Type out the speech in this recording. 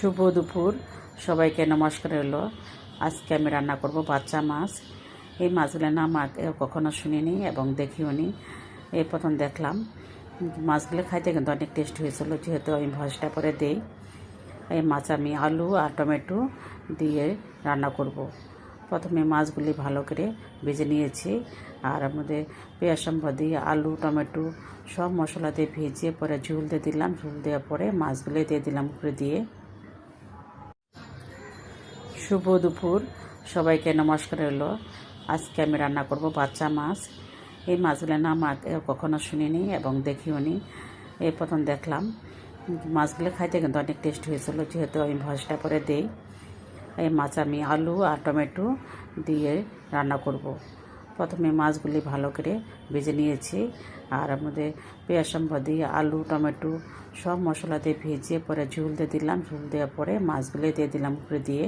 শুভ দুপুর সবাইকে নমস্কার হলো। আজকে আমি রান্না করব বাচ্চা মাছ। এই মাছগুলোর নাম আগে কখনো শুনিনি এবং দেখিও নি, এই প্রথম দেখলাম। মাছগুলো খাইতে কিন্তু অনেক টেস্ট হয়েছিল, যেহেতু আমি ভজটা করে দিই। এই মাছ আমি আলু আর টমেটো দিয়ে রান্না করব। প্রথমে মাছগুলি ভালো করে ভেজে নিয়েছি, আর মধ্যে পেঁয়াজ সম্বা দিয়ে আলু টমেটো সব মশলা দিয়ে ভেজে পরে ঝোল দিয়ে দিলাম। ঝোল দেওয়ার পরে মাছগুলি দিয়ে দিলাম উপরে দিয়ে। শুভ দুপুর সবাইকে নমস্কার হলো। আজকে আমি রান্না করব বাচ্চা মাছ। এই মাছগুলোর নাম আগে কখনো শুনিনি এবং দেখিও নি, এই প্রথম দেখলাম। মাছগুলো খাইতে কিন্তু অনেক টেস্ট হয়েছিল, যেহেতু আমি ভজটা করে দিই। এই মাছ আমি আলু আর টমেটো দিয়ে রান্না করব। প্রথমে মাছগুলি ভালো করে ভেজে নিয়েছি, আর মধ্যে পেঁয়াজ সম্বা দিয়ে আলু টমেটো সব মশলা দিয়ে ভেজে পরে ঝোল দিয়ে দিলাম। ঝোল দেওয়ার পরে মাছগুলি দিয়ে দিলাম উপরে দিয়ে।